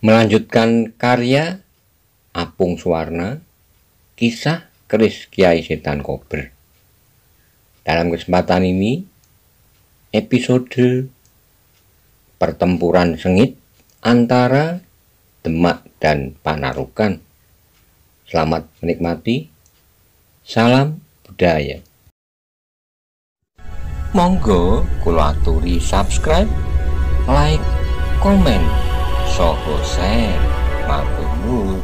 Melanjutkan karya Apung Suwarna, kisah keris Kiai Setan Kober. Dalam kesempatan ini, episode pertempuran sengit antara Demak dan Panarukan. Selamat menikmati. Salam budaya. Monggo kula aturi subscribe, like, komen, soho share, matur nuwun.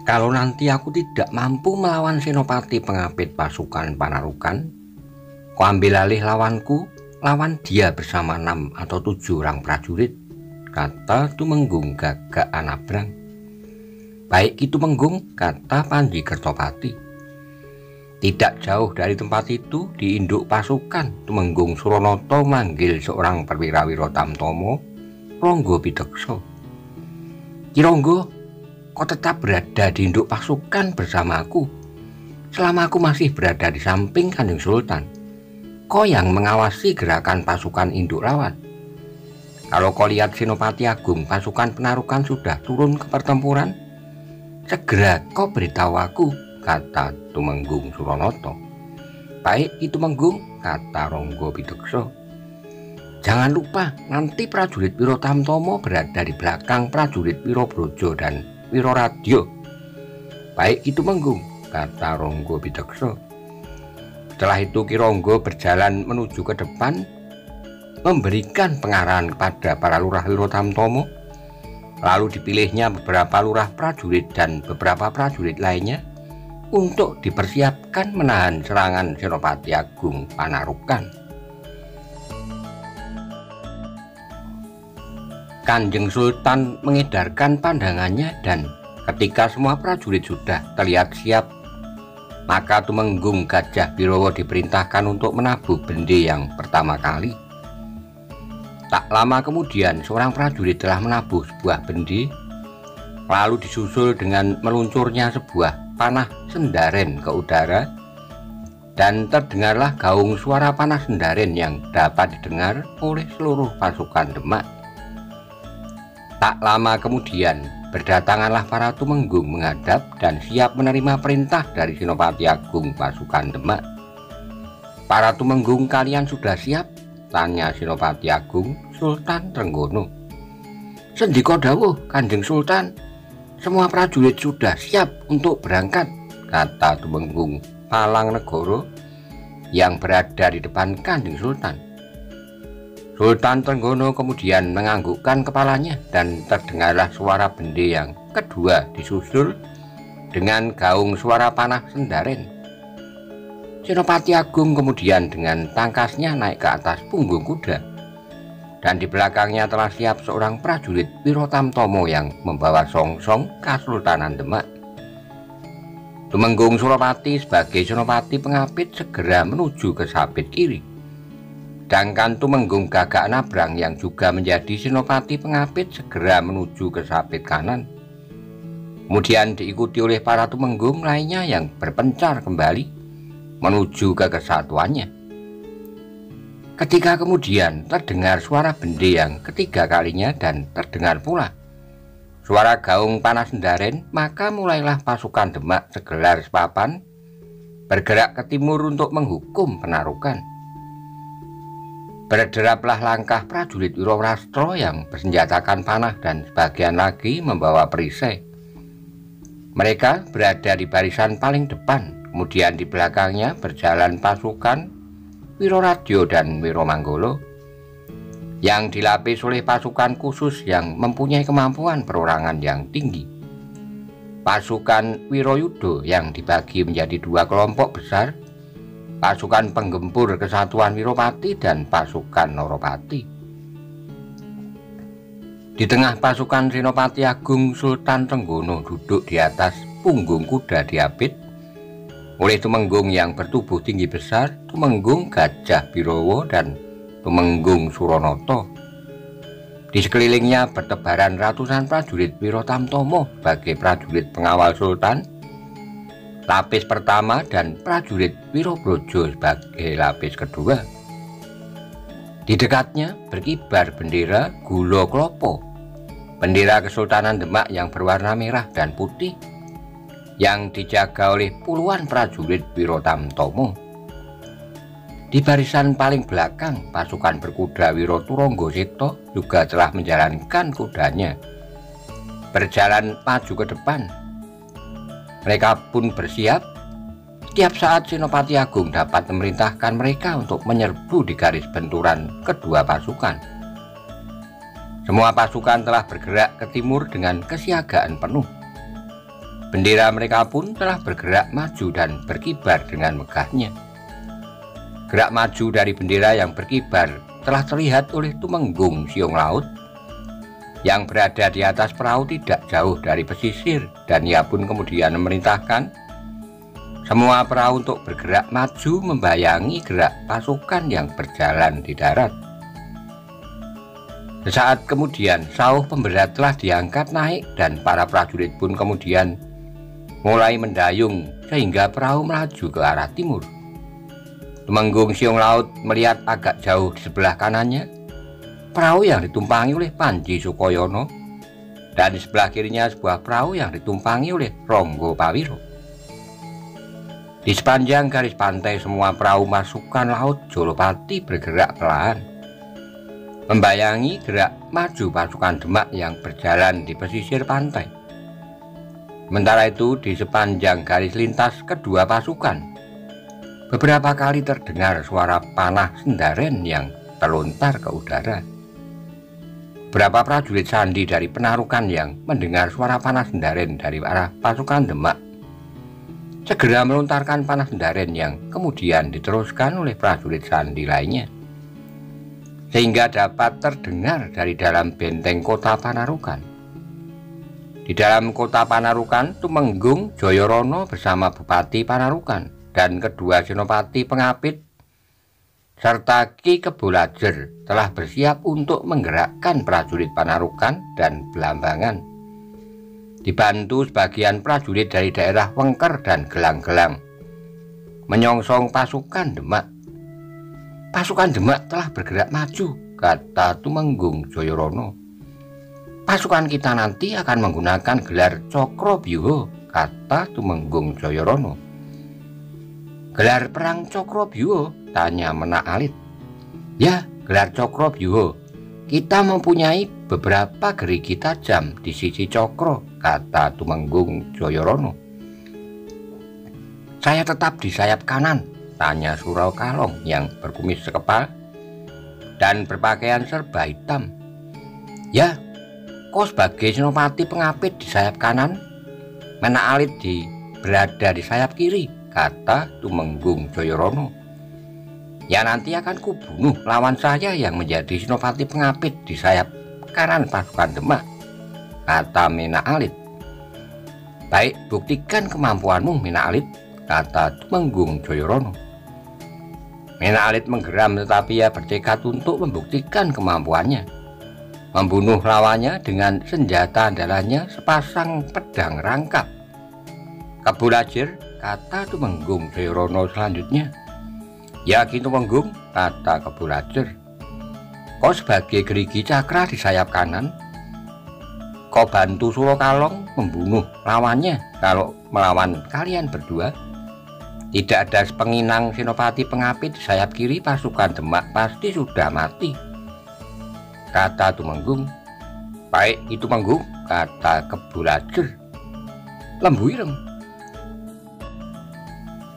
Kalau nanti aku tidak mampu melawan Senopati pengapit pasukan Panarukan, kau ambil alih lawanku, lawan dia bersama 6 atau 7 orang prajurit, kata Tumenggung Gagak Anabrang. Baik itu Tumenggung, kata Panji Kertopati. Tidak jauh dari tempat itu, di induk pasukan, Tumenggung Suronoto manggil seorang perwira Wirotamtomo, Ronggo Pidekso. Ki Ronggo, kau tetap berada di induk pasukan bersamaku selama aku masih berada di samping Kanjeng Sultan. Kau yang mengawasi gerakan pasukan induk lawan. Kalau kau lihat Senopati Agung pasukan Panarukan sudah turun ke pertempuran, segera kau beritahu aku, kata Tumenggung Suronoto. Baik itu Tumenggung, kata Ronggo Pidekso. Jangan lupa nanti prajurit Wirotamtomo berada di belakang prajurit Wirobrojo dan Wiroradyo. Baik itu Tumenggung, kata Ronggo Pidekso. Setelah itu Ki Ronggo berjalan menuju ke depan, memberikan pengarahan kepada para lurah Wirotamtomo. Lalu dipilihnya beberapa lurah prajurit dan beberapa prajurit lainnya untuk dipersiapkan menahan serangan Senopati Agung Panarukan. Kanjeng Sultan mengedarkan pandangannya, dan ketika semua prajurit sudah terlihat siap, maka Tumenggung Gajah Birowo diperintahkan untuk menabuh bendi yang pertama kali. Tak lama kemudian seorang prajurit telah menabuh sebuah bendi, lalu disusul dengan meluncurnya sebuah panah sendaren ke udara, dan terdengarlah gaung suara panah sendaren yang dapat didengar oleh seluruh pasukan Demak. Tak lama kemudian berdatanganlah para Tumenggung menghadap dan siap menerima perintah dari Senopati Agung pasukan Demak. Para Tumenggung, kalian sudah siap? Tanya Senopati Agung Sultan Trenggono. Sendika dawuh Kanjeng Sultan, semua prajurit sudah siap untuk berangkat, kata Tumenggung Palangnegoro yang berada di depan Kanjeng Sultan. Sultan Trenggono kemudian menganggukkan kepalanya, dan terdengarlah suara bendi yang kedua disusul dengan gaung suara panah sendaren. Senopati Agung kemudian dengan tangkasnya naik ke atas punggung kuda, dan di belakangnya telah siap seorang prajurit Wirotamtomo yang membawa songsong Kasultanan Demak. Tumenggung Suropati sebagai Senopati pengapit segera menuju ke sabit kiri, sedangkan Tumenggung Gagak Anabrang yang juga menjadi Senopati pengapit segera menuju ke sabit kanan. Kemudian diikuti oleh para Tumenggung lainnya yang berpencar kembali menuju ke kesatuannya. Ketika kemudian terdengar suara bendi yang ketiga kalinya dan terdengar pula suara gaung panah sendaren, maka mulailah pasukan Demak segelar sepapan bergerak ke timur untuk menghukum Panarukan. Berderaplah langkah prajurit Wirorastro yang bersenjatakan panah dan sebagian lagi membawa perisai. Mereka berada di barisan paling depan, kemudian di belakangnya berjalan pasukan Wiroradyo dan Wiromanggolo yang dilapis oleh pasukan khusus yang mempunyai kemampuan perorangan yang tinggi. Pasukan Wiroyudo yang dibagi menjadi 2 kelompok besar, pasukan penggempur kesatuan Wiropati dan pasukan Noropati. Di tengah pasukan Senopati Agung Sultan Trenggono duduk di atas punggung kuda diapit oleh Tumenggung yang bertubuh tinggi besar, Tumenggung Gajah Birowo dan Tumenggung Suronoto. Di sekelilingnya bertebaran ratusan prajurit Wirotamtomo sebagai prajurit pengawal Sultan, lapis pertama, dan prajurit Wirobrojo sebagai lapis kedua. Di dekatnya berkibar bendera Gulo Klopo, bendera Kesultanan Demak yang berwarna merah dan putih, yang dijaga oleh puluhan prajurit Wiro Tamtomo. Di barisan paling belakang, pasukan berkuda Wiro Turonggo Seto juga telah menjalankan kudanya, berjalan maju ke depan. Mereka pun bersiap. Setiap saat Senopati Agung dapat memerintahkan mereka untuk menyerbu di garis benturan kedua pasukan. Semua pasukan telah bergerak ke timur dengan kesiagaan penuh. Bendera mereka pun telah bergerak maju dan berkibar dengan megahnya. Gerak maju dari bendera yang berkibar telah terlihat oleh Tumenggung Siung Laut yang berada di atas perahu tidak jauh dari pesisir, dan ia pun kemudian memerintahkan semua perahu untuk bergerak maju membayangi gerak pasukan yang berjalan di darat. Sesaat kemudian sauh pemberat telah diangkat naik dan para prajurit pun kemudian mulai mendayung sehingga perahu melaju ke arah timur. Tumenggung Siung Laut melihat agak jauh di sebelah kanannya perahu yang ditumpangi oleh Panji Sukoyono, dan di sebelah kirinya sebuah perahu yang ditumpangi oleh Ronggo Pawiro. Di sepanjang garis pantai semua perahu pasukan laut Jolopati bergerak perlahan, membayangi gerak maju pasukan Demak yang berjalan di pesisir pantai. Sementara itu di sepanjang garis lintas kedua pasukan, beberapa kali terdengar suara panah sendaren yang terlontar ke udara. Beberapa prajurit sandi dari Penarukan yang mendengar suara panah sendaren dari arah pasukan Demak segera melontarkan panah sendaren yang kemudian diteruskan oleh prajurit sandi lainnya, sehingga dapat terdengar dari dalam benteng kota Panarukan. Di dalam kota Panarukan, Tumenggung Jayorono bersama Bupati Panarukan dan kedua senopati pengapit serta Ki Kebolajer telah bersiap untuk menggerakkan prajurit Panarukan dan Belambangan, dibantu sebagian prajurit dari daerah Wengker dan Gelang-Gelang, menyongsong pasukan Demak. Pasukan Demak telah bergerak maju, kata Tumenggung Jayorono. Pasukan kita nanti akan menggunakan gelar Cokrobyuho, kata Tumenggung Jayorono. Gelar perang Cokrobyuho, tanya Menak Alit. Ya, gelar Cokrobyuho. Kita mempunyai beberapa gerigi tajam di sisi cokro, kata Tumenggung Jayorono. Saya tetap di sayap kanan, tanya Surau Kalong yang berkumis sekepal dan berpakaian serba hitam. Ya, kau sebagai senopati pengapit di sayap kanan, Menak Alit berada di sayap kiri, kata Tumenggung Jayorono. Ya, nanti akan kubunuh lawan saya yang menjadi senopati pengapit di sayap kanan pasukan Demak, kata Menak Alit. Baik, buktikan kemampuanmu, Menak Alit, kata Tumenggung Jayorono. Menak Alit menggeram, tetapi ia bertekad untuk membuktikan kemampuannya, membunuh lawannya dengan senjata andalannya sepasang pedang rangkap. Kebolajer, kata Tumenggung Jayorono selanjutnya. Ya, gitu Tumenggung, kata Kebolajer. Kau sebagai gerigi cakra di sayap kanan, kau bantu Surau Kalong membunuh lawannya. Kalau melawan kalian berdua, tidak ada sepenginang senopati pengapit di sayap kiri pasukan Demak pasti sudah mati, kata Tumenggung. Baik, itu Tumenggung, kata Kebolajer. Lembu Ireng.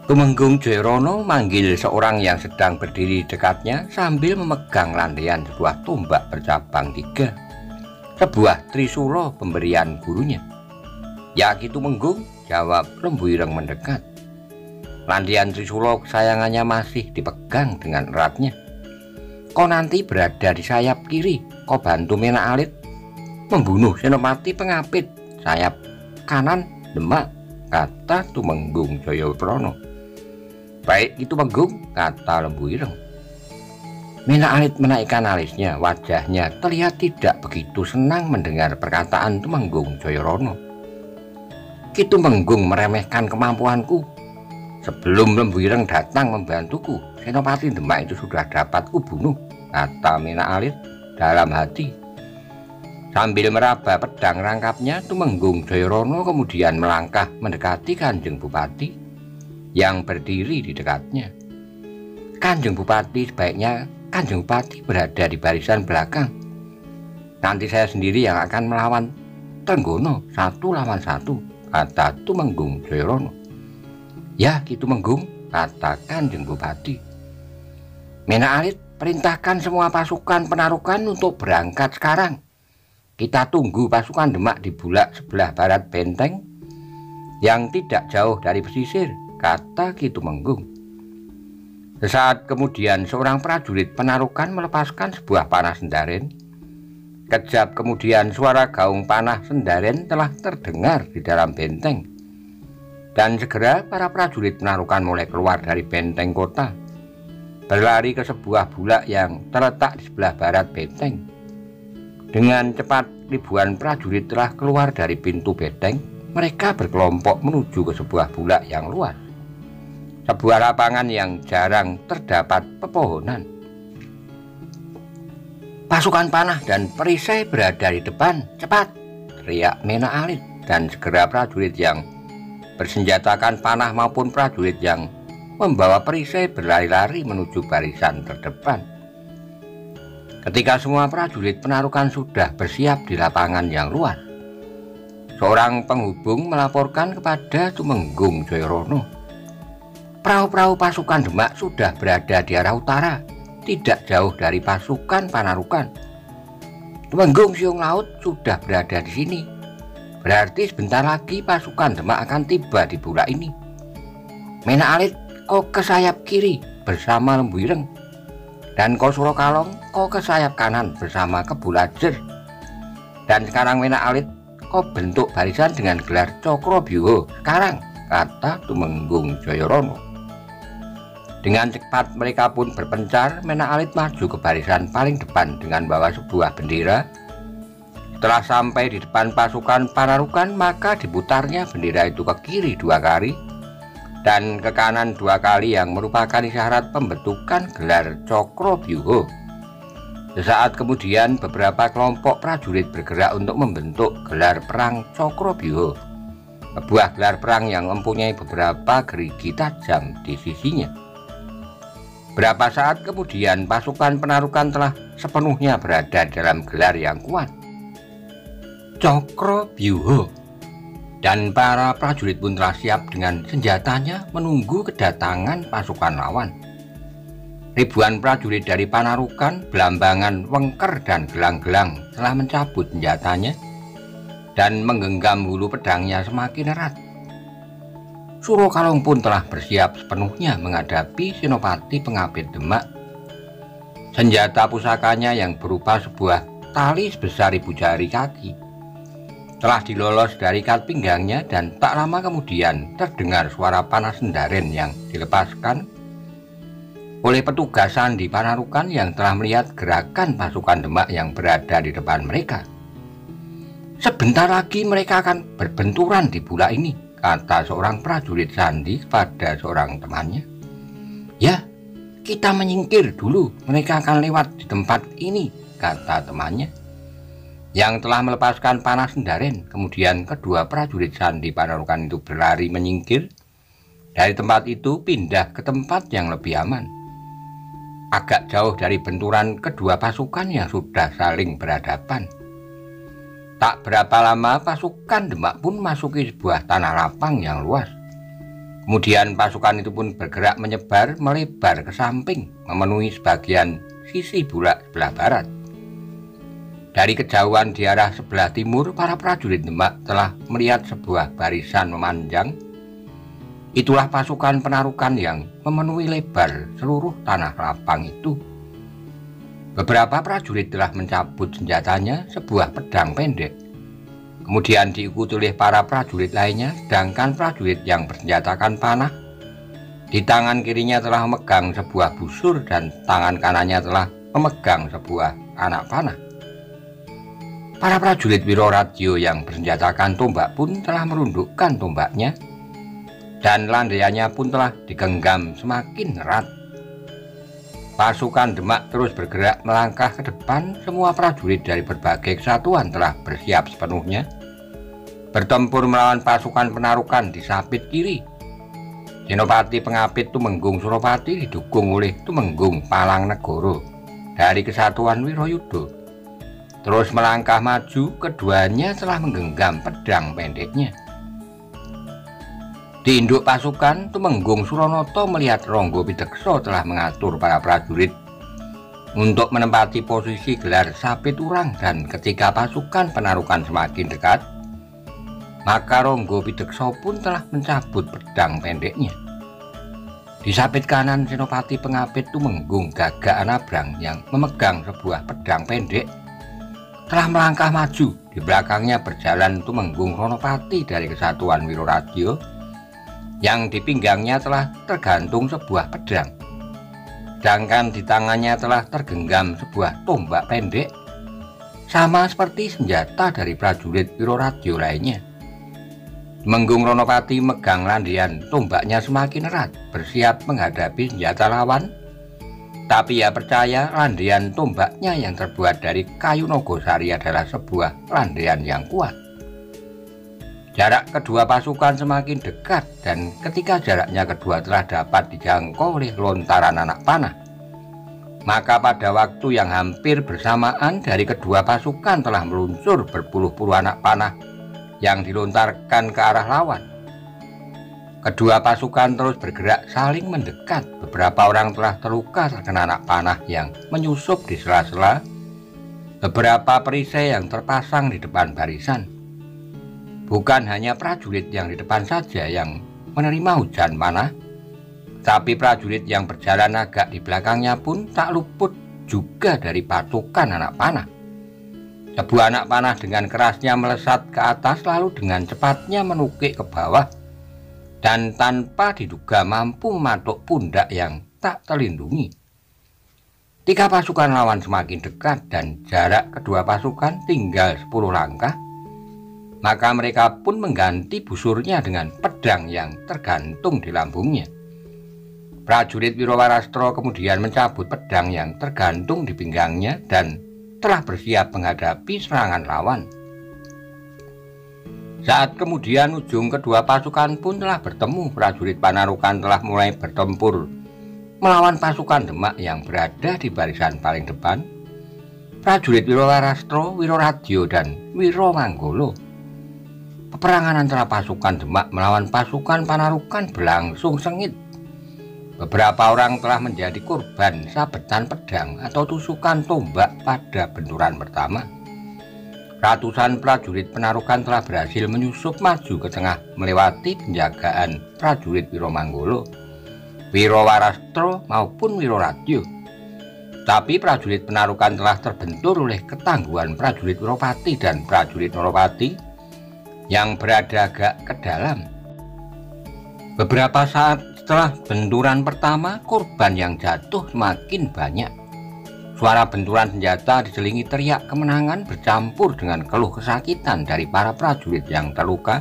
Tumenggung Jayorono manggil seorang yang sedang berdiri dekatnya sambil memegang lantaian sebuah tombak bercabang 3, sebuah trisula pemberian gurunya. Ya, gitu Tumenggung, jawab Lembu Ireng mendekat. Lantaian trisula kesayangannya masih dipegang dengan eratnya. Kau nanti berada di sayap kiri, kau bantu Menak Alit membunuh senopati pengapit sayap kanan Demak, kata Tumenggung Jayorono. Baik, itu Tumenggung, kata Lembu Ireng. Menak Alit menaikkan alisnya, wajahnya terlihat tidak begitu senang mendengar perkataan Tumenggung Jayorono. Ki Tumenggung meremehkan kemampuanku. Sebelum Lembu Ireng datang membantuku, senopati Demak itu sudah dapat kubunuh. kata Menak Alit dalam hati. Sambil meraba pedang rangkapnya, Tumenggung Jayarana kemudian melangkah mendekati Kanjeng Bupati yang berdiri di dekatnya. Kanjeng Bupati, sebaiknya Kanjeng Bupati berada di barisan belakang. Nanti saya sendiri yang akan melawan Trenggono 1 lawan 1, kata Tumenggung Jayarana. Ya, Ki Tumenggung, kata Kanjeng Bupati. Menak Alit, perintahkan semua pasukan penarukan untuk berangkat sekarang. Kita tunggu pasukan Demak di bulak sebelah barat benteng yang tidak jauh dari pesisir, kata Ki Tumenggung. Sesaat kemudian seorang prajurit penarukan melepaskan sebuah panah sendaren. Kejap kemudian suara gaung panah sendaren telah terdengar di dalam benteng. Dan segera para prajurit penarukan mulai keluar dari benteng kota, berlari ke sebuah bulak yang terletak di sebelah barat benteng. Dengan cepat ribuan prajurit telah keluar dari pintu benteng. Mereka berkelompok menuju ke sebuah bulak yang luas, sebuah lapangan yang jarang terdapat pepohonan. Pasukan panah dan perisai berada di depan. Cepat, teriak Menak Alit, dan segera prajurit yang bersenjatakan panah maupun prajurit yang membawa perisai berlari-lari menuju barisan terdepan. Ketika semua prajurit penarukan sudah bersiap di lapangan yang luas, seorang penghubung melaporkan kepada Tumenggung Jayarana. Perahu-perahu pasukan Demak sudah berada di arah utara, tidak jauh dari pasukan Panarukan. Tumenggung Siung Laut sudah berada di sini. Berarti sebentar lagi pasukan Demak akan tiba di bulak ini. Menak Alit, kau ke sayap kiri bersama Lembu Ireng, dan kau Surakalong, kau ke sayap kanan bersama Kebo Lajer. Dan sekarang Menak Alit, kau bentuk barisan dengan gelar Cakrobyuha sekarang, kata Tumenggung Jayarana. Dengan cepat mereka pun berpencar. Menak Alit maju ke barisan paling depan dengan bawa sebuah bendera. Setelah sampai di depan pasukan Panarukan, maka diputarnya bendera itu ke kiri 2 kali dan ke kanan 2 kali yang merupakan isyarat pembentukan gelar Cakrobyuha. Sesaat kemudian beberapa kelompok prajurit bergerak untuk membentuk gelar perang Cakrobyuha, sebuah gelar perang yang mempunyai beberapa gerigi tajam di sisinya. Berapa saat kemudian pasukan Penarukan telah sepenuhnya berada dalam gelar yang kuat, Cakrobyuha, dan para prajurit pun telah siap dengan senjatanya menunggu kedatangan pasukan lawan. Ribuan prajurit dari Panarukan, Belambangan, Wengker, dan Gelang-gelang telah mencabut senjatanya dan menggenggam hulu pedangnya semakin erat. Surakalong pun telah bersiap sepenuhnya menghadapi Senopati Pengapit Demak. Senjata pusakanya yang berupa sebuah tali sebesar 1000 jari kaki telah dilolos dari ikat pinggangnya, dan tak lama kemudian terdengar suara panah sendaren yang dilepaskan oleh petugas sandi Panarukan yang telah melihat gerakan pasukan Demak yang berada di depan mereka. Sebentar lagi mereka akan berbenturan di bulak ini, kata seorang prajurit sandi kepada seorang temannya. Ya, kita menyingkir dulu, mereka akan lewat di tempat ini, kata temannya yang telah melepaskan panah sendaren. Kemudian kedua prajurit sandi Panarukan itu berlari menyingkir dari tempat itu, pindah ke tempat yang lebih aman, agak jauh dari benturan kedua pasukan yang sudah saling berhadapan. Tak berapa lama pasukan Demak pun masuki sebuah tanah lapang yang luas. Kemudian pasukan itu pun bergerak menyebar melebar ke samping, memenuhi sebagian sisi bulak sebelah barat. Dari kejauhan di arah sebelah timur, para prajurit Demak telah melihat sebuah barisan memanjang. Itulah pasukan Penarukan yang memenuhi lebar seluruh tanah lapang itu. Beberapa prajurit telah mencabut senjatanya, sebuah pedang pendek. Kemudian diikuti oleh para prajurit lainnya, sedangkan prajurit yang bersenjatakan panah di tangan kirinya telah memegang sebuah busur dan tangan kanannya telah memegang sebuah anak panah. Para prajurit Wiroradjo yang bersenjatakan tombak pun telah merundukkan tombaknya, dan landaiannya pun telah digenggam semakin erat. Pasukan Demak terus bergerak melangkah ke depan. Semua prajurit dari berbagai kesatuan telah bersiap sepenuhnya bertempur melawan pasukan Penarukan di Sapit kiri. Senopati Pengapit Tumenggung Suropati didukung oleh Tumenggung Palangnegoro dari kesatuan Wirayuda terus melangkah maju. Keduanya telah menggenggam pedang pendeknya. Di induk pasukan, Tumenggung Suronoto melihat Ronggo Pideksa telah mengatur para prajurit untuk menempati posisi gelar Sapit Urang, dan ketika pasukan Penarukan semakin dekat, maka Ronggo Pideksa pun telah mencabut pedang pendeknya. Di sapit kanan Senopati Pengapit Tumenggung Gagak Anabrang yang memegang sebuah pedang pendek telah melangkah maju. Di belakangnya berjalan Tumenggung Ronopati dari kesatuan Wiroradyo yang di pinggangnya telah tergantung sebuah pedang, sedangkan di tangannya telah tergenggam sebuah tombak pendek sama seperti senjata dari prajurit Wiroradyo lainnya. Tumenggung Ronopati megang landian tombaknya semakin erat, bersiap menghadapi senjata lawan. Tapi ia percaya landian tombaknya yang terbuat dari kayu Nogosari adalah sebuah landian yang kuat. Jarak kedua pasukan semakin dekat, dan ketika jaraknya kedua telah dapat dijangkau oleh lontaran anak panah, maka pada waktu yang hampir bersamaan dari kedua pasukan telah meluncur berpuluh-puluh anak panah yang dilontarkan ke arah lawan. Kedua pasukan terus bergerak saling mendekat. Beberapa orang telah terluka terkena anak panah yang menyusup di sela-sela beberapa perisai yang terpasang di depan barisan. Bukan hanya prajurit yang di depan saja yang menerima hujan panah, tapi prajurit yang berjalan agak di belakangnya pun tak luput juga dari pasukan anak panah. Sebuah anak panah dengan kerasnya melesat ke atas, lalu dengan cepatnya menukik ke bawah, dan tanpa diduga mampu mematuk pundak yang tak terlindungi. Ketika pasukan lawan semakin dekat dan jarak kedua pasukan tinggal 10 langkah, maka mereka pun mengganti busurnya dengan pedang yang tergantung di lambungnya. Prajurit Wirowarastro kemudian mencabut pedang yang tergantung di pinggangnya dan telah bersiap menghadapi serangan lawan. Saat kemudian ujung kedua pasukan pun telah bertemu, prajurit Panarukan telah mulai bertempur melawan pasukan Demak yang berada di barisan paling depan. Prajurit Wirowarastro, Wiroradyo, dan Wiromanggolo. Peperangan antara pasukan Demak melawan pasukan Panarukan berlangsung sengit. Beberapa orang telah menjadi korban sabetan pedang atau tusukan tombak pada benturan pertama. Ratusan prajurit Penarukan telah berhasil menyusup maju ke tengah melewati penjagaan prajurit Wiromanggolo, Wirowarastro maupun Wiroradyo. Tapi prajurit Penarukan telah terbentur oleh ketangguhan prajurit Wiropati dan prajurit Noropati yang berada agak ke dalam. Beberapa saat setelah benturan pertama, korban yang jatuh semakin banyak. Suara benturan senjata diselingi teriak kemenangan bercampur dengan keluh kesakitan dari para prajurit yang terluka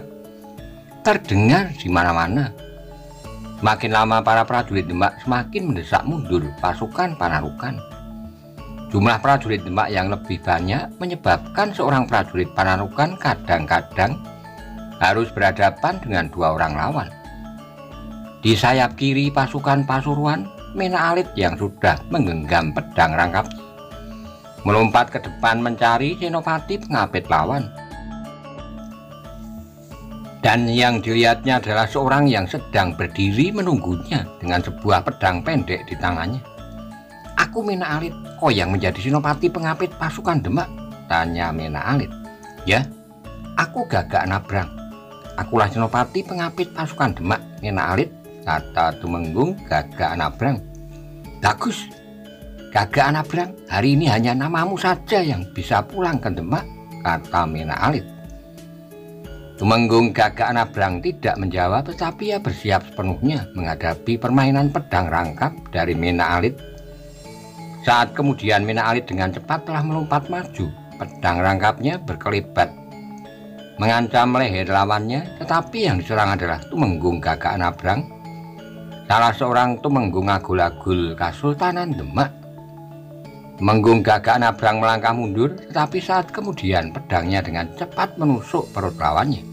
terdengar di mana-mana. Semakin lama para prajurit Demak semakin mendesak mundur pasukan Panarukan. Jumlah prajurit Demak yang lebih banyak menyebabkan seorang prajurit Panarukan kadang-kadang harus berhadapan dengan 2 orang lawan. Di sayap kiri pasukan Pasuruan, Mena Alit yang sudah menggenggam pedang rangkap melompat ke depan mencari Senopati Pengapit lawan. Dan yang dilihatnya adalah seorang yang sedang berdiri menunggunya dengan sebuah pedang pendek di tangannya. "Aku Mena Alit, kau yang menjadi Senopati Pengapit pasukan Demak?" tanya Mena Alit. "Ya, aku Gagak Anabrang. Akulah Senopati Pengapit pasukan Demak, Mena Alit," kata Tumenggung Gagak Anabrang. "Bagus, Gagak Anabrang, hari ini hanya namamu saja yang bisa pulang ke Demak," kata Mena Alit. Tumenggung Gagak Anabrang tidak menjawab, tetapi ia bersiap sepenuhnya menghadapi permainan pedang rangkap dari Mena Alit. Saat kemudian Mena Alit dengan cepat telah melompat maju, pedang rangkapnya berkelebat mengancam leher lawannya, tetapi yang diserang adalah Tumenggung Gagak Anabrang Salah seorang tumenggung agul-agul Kasultanan Demak. Tumenggung Gagak Nabrang melangkah mundur, tetapi saat kemudian pedangnya dengan cepat menusuk perut lawannya.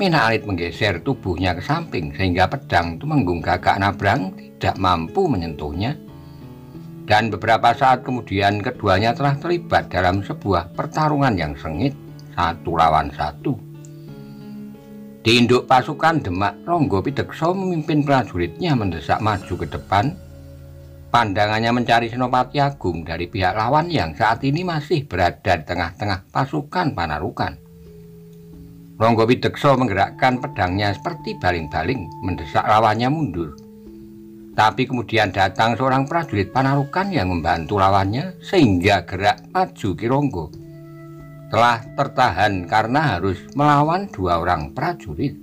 Minak Alit menggeser tubuhnya ke samping sehingga pedang Tumenggung Gagak Nabrang tidak mampu menyentuhnya. Dan beberapa saat kemudian keduanya telah terlibat dalam sebuah pertarungan yang sengit, 1 lawan 1. Di induk pasukan Demak, Ronggo Pidekso memimpin prajuritnya mendesak maju ke depan. Pandangannya mencari Senopati Agung dari pihak lawan yang saat ini masih berada di tengah-tengah pasukan Panarukan. Ronggo Pidekso menggerakkan pedangnya seperti baling-baling mendesak lawannya mundur. Tapi kemudian datang seorang prajurit Panarukan yang membantu lawannya sehingga gerak maju Ki Ronggo telah tertahan karena harus melawan 2 orang prajurit.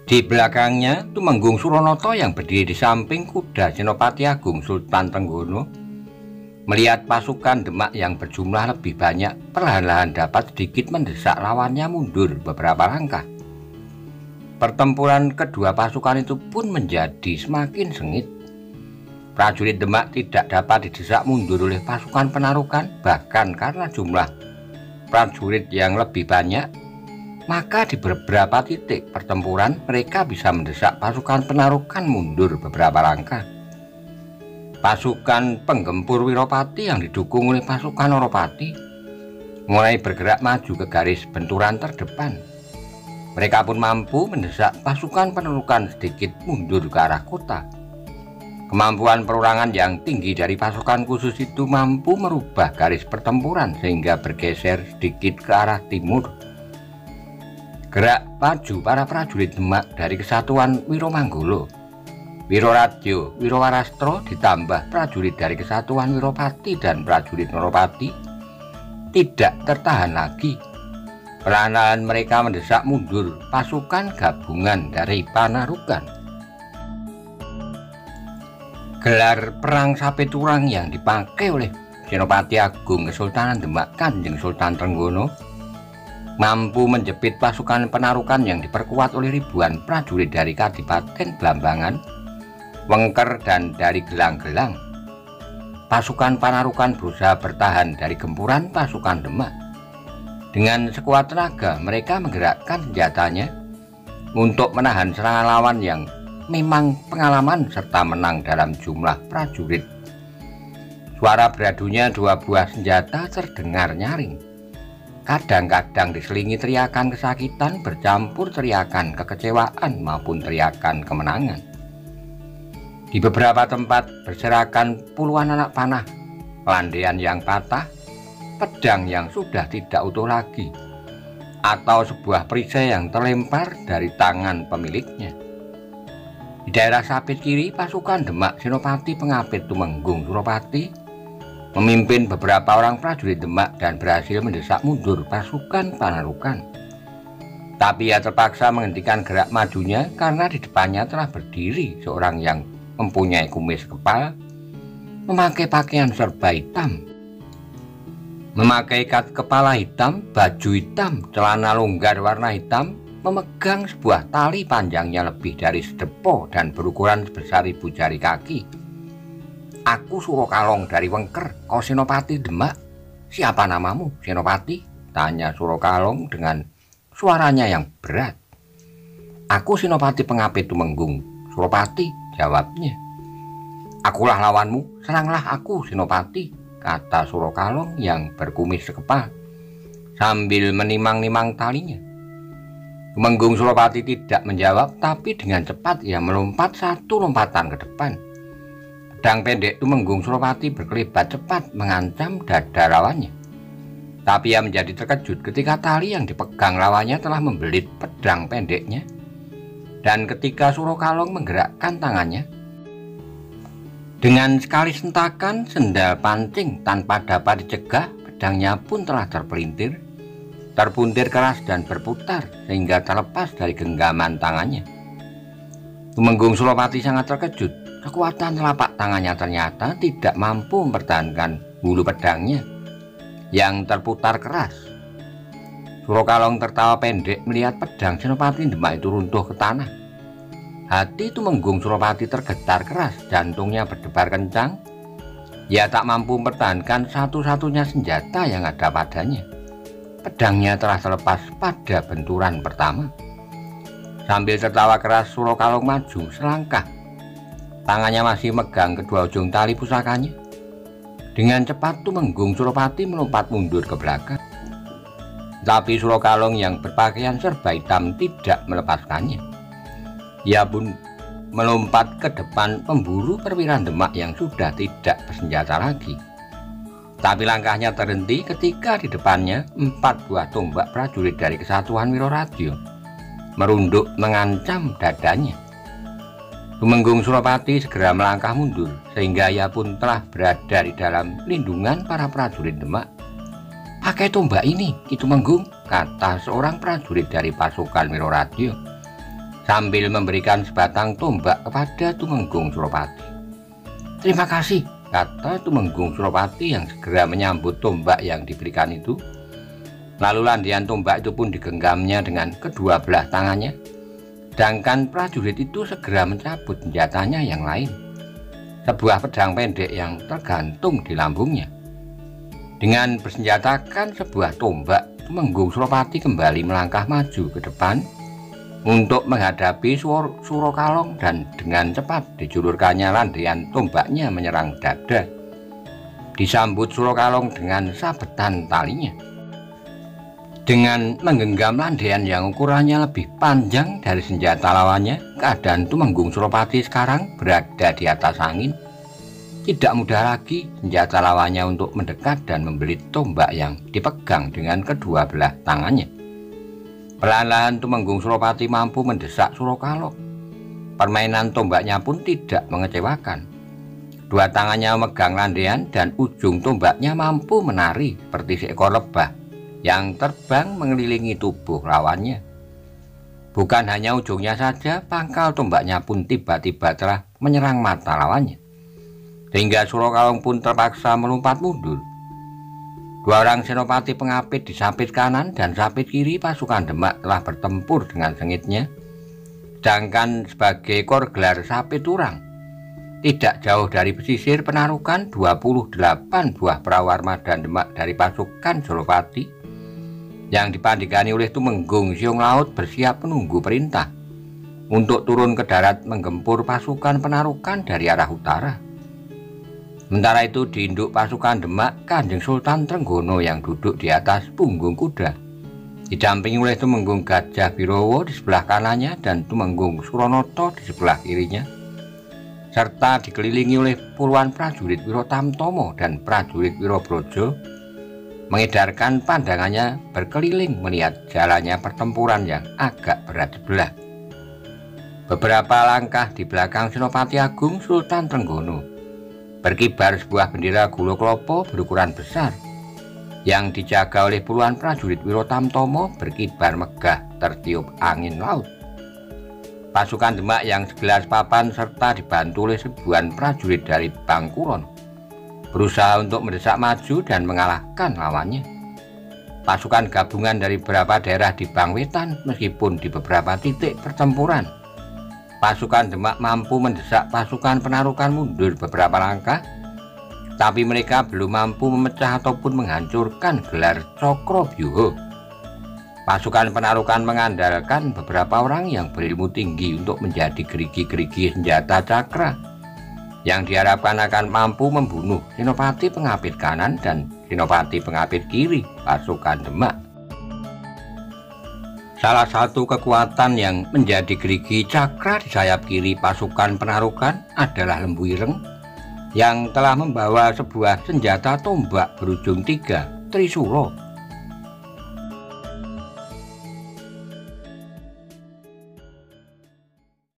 Di belakangnya Tumenggung Suronoto yang berdiri di samping kuda Senopati Agung Sultan Trenggono melihat pasukan Demak yang berjumlah lebih banyak perlahan-lahan dapat sedikit mendesak lawannya mundur beberapa langkah. Pertempuran kedua pasukan itu pun menjadi semakin sengit. Prajurit Demak tidak dapat didesak mundur oleh pasukan Panarukan, bahkan karena jumlah prajurit yang lebih banyak, maka di beberapa titik pertempuran mereka bisa mendesak pasukan Panarukan mundur beberapa langkah. Pasukan penggempur Wiropati yang didukung oleh pasukan Oropati mulai bergerak maju ke garis benturan terdepan. Mereka pun mampu mendesak pasukan Panarukan sedikit mundur ke arah kota. Kemampuan perorangan yang tinggi dari pasukan khusus itu mampu merubah garis pertempuran sehingga bergeser sedikit ke arah timur. Gerak maju para prajurit Demak dari Kesatuan Wiromanggolo, Wiroradjo, Wirowarastro ditambah prajurit dari Kesatuan Wiropati dan prajurit Noropati tidak tertahan lagi. Perlahan-lahan mereka mendesak mundur pasukan gabungan dari Panarukan. Gelar perang Sapeturang yang dipakai oleh Senopati Agung Kesultanan Demak Kanjeng Sultan Trenggono mampu menjepit pasukan Panarukan yang diperkuat oleh ribuan prajurit dari Kadipaten Blambangan, Wengker, dan dari Gelang-Gelang. Pasukan Panarukan berusaha bertahan dari gempuran pasukan Demak. Dengan sekuat tenaga mereka menggerakkan senjatanya untuk menahan serangan lawan yang memang pengalaman serta menang dalam jumlah prajurit. Suara beradunya 2 buah senjata terdengar nyaring. Kadang-kadang diselingi teriakan kesakitan bercampur teriakan kekecewaan maupun teriakan kemenangan. Di beberapa tempat berserakan puluhan anak panah, landean yang patah, pedang yang sudah tidak utuh lagi, atau sebuah perisai yang terlempar dari tangan pemiliknya. Di daerah Sapit kiri, pasukan Demak Senopati Pengapit Tumenggung Suropati memimpin beberapa orang prajurit Demak dan berhasil mendesak mundur pasukan Panarukan. Tapi ia terpaksa menghentikan gerak majunya karena di depannya telah berdiri seorang yang mempunyai kumis kepal, memakai pakaian serba hitam, memakai ikat kepala hitam, baju hitam, celana longgar warna hitam, memegang sebuah tali panjangnya lebih dari sedepo dan berukuran sebesar 1000 jari kaki. "Aku Surokalong dari Wengker, kau Senopati Demak. Siapa namamu, Senopati?" tanya Surokalong dengan suaranya yang berat. "Aku Senopati Pengapit Tumenggung Suropati," jawabnya. "Akulah lawanmu, seranglah aku Senopati," kata Surokalong yang berkumis sekepal sambil menimang-nimang talinya. Tumenggung Suropati tidak menjawab, tapi dengan cepat ia melompat 1 lompatan ke depan. Pedang pendek Tumenggung Suropati berkelebat cepat mengancam dada lawannya. Tapi ia menjadi terkejut ketika tali yang dipegang lawannya telah membelit pedang pendeknya. Dan ketika Surokalong menggerakkan tangannya, dengan sekali sentakan sendal pancing tanpa dapat dicegah, pedangnya pun telah terpelintir, terpuntir keras dan berputar sehingga terlepas dari genggaman tangannya. Tumenggung Suropati sangat terkejut. Kekuatan telapak tangannya ternyata tidak mampu mempertahankan bulu pedangnya yang terputar keras. Surokalong tertawa pendek melihat pedang Senopati Demak itu runtuh ke tanah. Hati Tumenggung Suropati tergetar keras, jantungnya berdebar kencang. Ia tak mampu mempertahankan satu-satunya senjata yang ada padanya. Pedangnya telah terlepas pada benturan pertama. Sambil tertawa keras, Surokalong maju selangkah. Tangannya masih megang kedua ujung tali pusakanya. Dengan cepat Tumenggung Suropati melompat mundur ke belakang. Tapi Surokalong yang berpakaian serba hitam tidak melepaskannya. Ia pun melompat ke depan memburu perwira Demak yang sudah tidak bersenjata lagi. Tapi langkahnya terhenti ketika di depannya 4 buah tombak prajurit dari Kesatuan Wiroradyo merunduk mengancam dadanya. Tumenggung Suropati segera melangkah mundur sehingga ia pun telah berada di dalam lindungan para prajurit Demak. "Pakai tombak ini, Ki Tumenggung," kata seorang prajurit dari pasukan Wiroradyo sambil memberikan sebatang tombak kepada Tumenggung Suropati. "Terima kasih," kata Tumenggung Suropati yang segera menyambut tombak yang diberikan itu. Lalu landian tombak itu pun digenggamnya dengan kedua belah tangannya. Sedangkan prajurit itu segera mencabut senjatanya yang lain, sebuah pedang pendek yang tergantung di lambungnya. Dengan bersenjatakan sebuah tombak, Tumenggung Suropati kembali melangkah maju ke depan untuk menghadapi Surokalong dan dengan cepat dijulurkannya landian tombaknya menyerang dada. Disambut Surokalong dengan sabetan talinya. Dengan menggenggam landian yang ukurannya lebih panjang dari senjata lawannya, keadaan Tumenggung Suropati sekarang berada di atas angin. Tidak mudah lagi senjata lawannya untuk mendekat dan membelit tombak yang dipegang dengan kedua belah tangannya. Perlahan-lahan Tumenggung Suropati mampu mendesak Surokalong. Permainan tombaknya pun tidak mengecewakan. Dua tangannya memegang landian dan ujung tombaknya mampu menari seperti seekor lebah yang terbang mengelilingi tubuh lawannya. Bukan hanya ujungnya saja, pangkal tombaknya pun tiba-tiba telah menyerang mata lawannya, sehingga Surokalong pun terpaksa melompat mundur. Dua orang senopati pengapit di sapit kanan dan sapit kiri pasukan Demak telah bertempur dengan sengitnya. Sedangkan sebagai korgelar sapit Turang, tidak jauh dari pesisir Penarukan, 28 buah perahu armada Demak dari pasukan Jolopati yang dipandigani oleh Tumenggung Siung Laut bersiap menunggu perintah untuk turun ke darat menggempur pasukan Penarukan dari arah utara. Sementara itu di induk pasukan Demak, Kanjeng Sultan Trenggono yang duduk di atas punggung kuda, didampingi oleh Tumenggung Gajah Birowo di sebelah kanannya dan Tumenggung Suronoto di sebelah kirinya, serta dikelilingi oleh puluhan prajurit Wirotamtomo dan prajurit Wirobrojo, mengedarkan pandangannya berkeliling melihat jalannya pertempuran yang agak berat sebelah. Beberapa langkah di belakang Senopati Agung Sultan Trenggono berkibar sebuah bendera Gulo Klopo berukuran besar yang dijaga oleh puluhan prajurit Wirotamtomo berkibar megah tertiup angin laut. Pasukan Demak yang segelas papan serta dibantu oleh ribuan prajurit dari Bangkuron berusaha untuk mendesak maju dan mengalahkan lawannya. Pasukan gabungan dari beberapa daerah di Bangwetan, meskipun di beberapa titik pertempuran pasukan Demak mampu mendesak pasukan Penarukan mundur beberapa langkah, tapi mereka belum mampu memecah ataupun menghancurkan gelar Cokrobyuho. Pasukan Penarukan mengandalkan beberapa orang yang berilmu tinggi untuk menjadi gerigi-gerigi senjata cakra yang diharapkan akan mampu membunuh Senopati pengapit kanan dan Senopati pengapit kiri pasukan Demak. Salah satu kekuatan yang menjadi gerigi cakra di sayap kiri pasukan Penarukan adalah Lembu Ireng yang telah membawa sebuah senjata tombak berujung 3 Trisuro